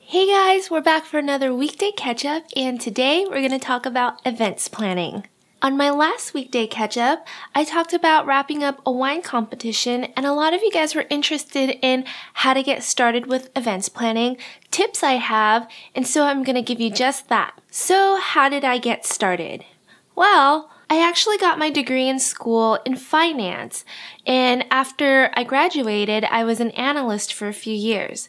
Hey guys, we're back for another weekday catch-up, and today we're going to talk about events planning. On my last weekday catch-up, I talked about wrapping up a wine competition, and a lot of you guys were interested in how to get started with events planning, tips I have, and so I'm going to give you just that. So how did I get started? Well, I actually got my degree in school in finance, and after I graduated, I was an analyst for a few years.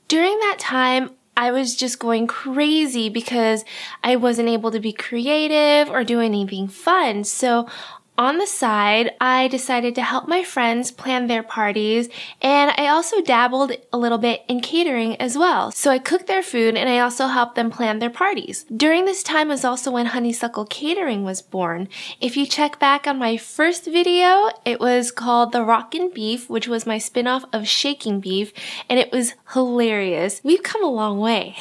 During that time, I was just going crazy because I wasn't able to be creative or do anything fun. So on the side, I decided to help my friends plan their parties, and I also dabbled a little bit in catering as well. So I cooked their food and I also helped them plan their parties. During this time was also when HoneysuckleCatering was born. If you check back on my first video, it was called The Rockin' Beef, which was my spin-off of Shaking Beef, and it was hilarious. We've come a long way.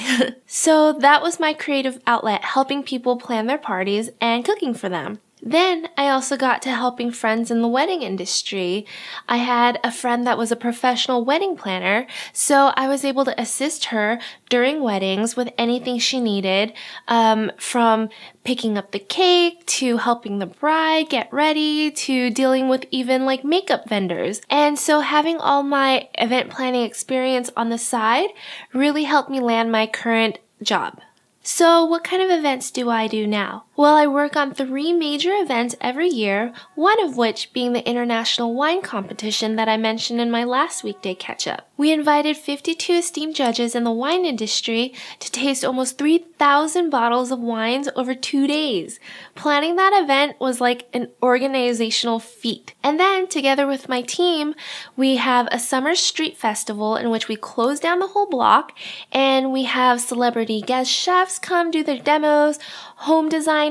So that was my creative outlet, helping people plan their parties and cooking for them. Then I also got to helping friends in the wedding industry. I had a friend that was a professional wedding planner, so I was able to assist her during weddings with anything she needed, from picking up the cake to helping the bride get ready to dealing with even like makeup vendors. And so having all my event planning experience on the side really helped me land my current job. So what kind of events do I do now? Well, I work on 3 major events every year, one of which being the International Wine Competition that I mentioned in my last weekday catch-up. We invited 52 esteemed judges in the wine industry to taste almost 3,000 bottles of wines over 2 days. Planning that event was like an organizational feat. And then, together with my team, we have a summer street festival in which we close down the whole block, and we have celebrity guest chefs come do their demos, home designers,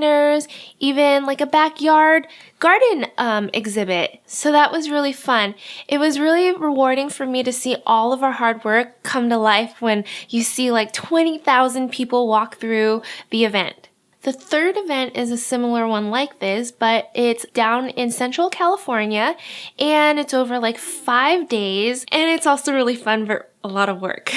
even like a backyard garden exhibit. So that was really fun. It was really rewarding for me to see all of our hard work come to life when you see like 20,000 people walk through the event. The third event is a similar one like this, but it's down in Central California, and it's over like 5 days, and it's also really fun but a lot of work.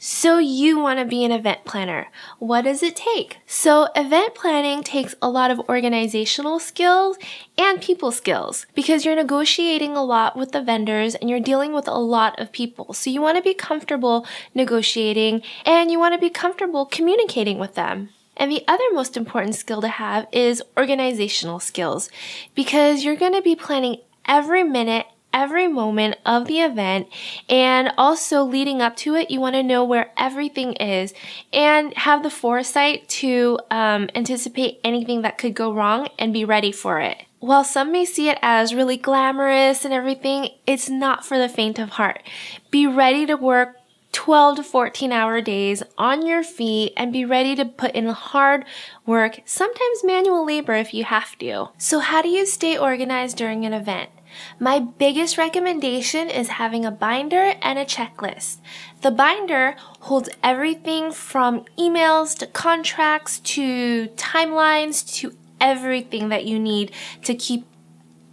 So you want to be an event planner. What does it take? So event planning takes a lot of organizational skills and people skills because you're negotiating a lot with the vendors and you're dealing with a lot of people. So you want to be comfortable negotiating and you want to be comfortable communicating with them. And the other most important skill to have is organizational skills because you're going to be planning every minute, every moment of the event, and also leading up to it, you want to know where everything is and have the foresight to anticipate anything that could go wrong and be ready for it. While some may see it as really glamorous and everything, it's not for the faint of heart. Be ready to work 12 to 14-hour days on your feet and be ready to put in hard work, sometimes manual labor if you have to. So how do you stay organized during an event? My biggest recommendation is having a binder and a checklist. The binder holds everything from emails to contracts to timelines to everything that you need to keep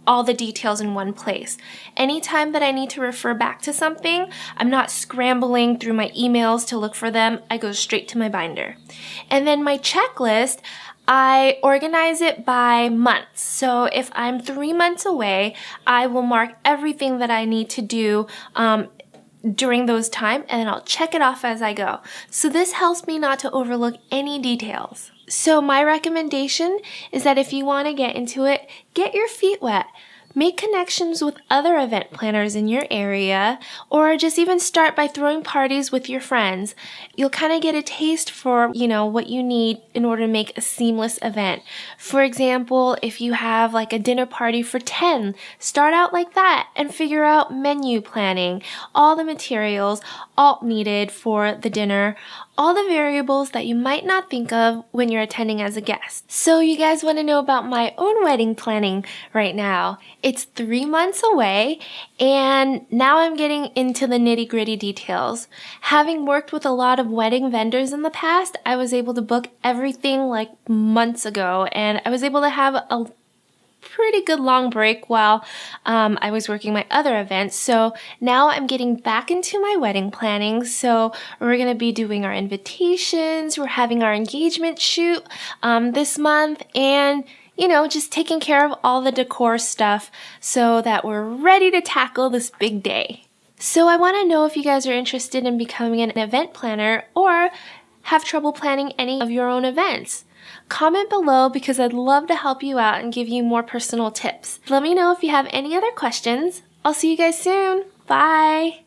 all the details in one place. Anytime that I need to refer back to something, I'm not scrambling through my emails to look for them. I go straight to my binder. And then my checklist, I organize it by months. So if I'm 3 months away, I will mark everything that I need to do during those time, and then I'll check it off as I go. So this helps me not to overlook any details. So my recommendation is that if you want to get into it, get your feet wet. Make connections with other event planners in your area, or just even start by throwing parties with your friends. You'll kind of get a taste for, what you need in order to make a seamless event. For example, if you have like a dinner party for 10, start out like that and figure out menu planning, all the materials, all needed for the dinner, all the variables that you might not think of when you're attending as a guest. So you guys want to know about my own wedding planning right now. It's 3 months away, and now I'm getting into the nitty-gritty details. Having worked with a lot of wedding vendors in the past, I was able to book everything like months ago, and I was able to have a pretty good long break while I was working my other events. So now I'm getting back into my wedding planning. So we're going to be doing our invitations. We're having our engagement shoot this month, and just taking care of all the decor stuff so that we're ready to tackle this big day. So I want to know if you guys are interested in becoming an event planner or have trouble planning any of your own events. Comment below because I'd love to help you out and give you more personal tips. Let me know if you have any other questions. I'll see you guys soon. Bye!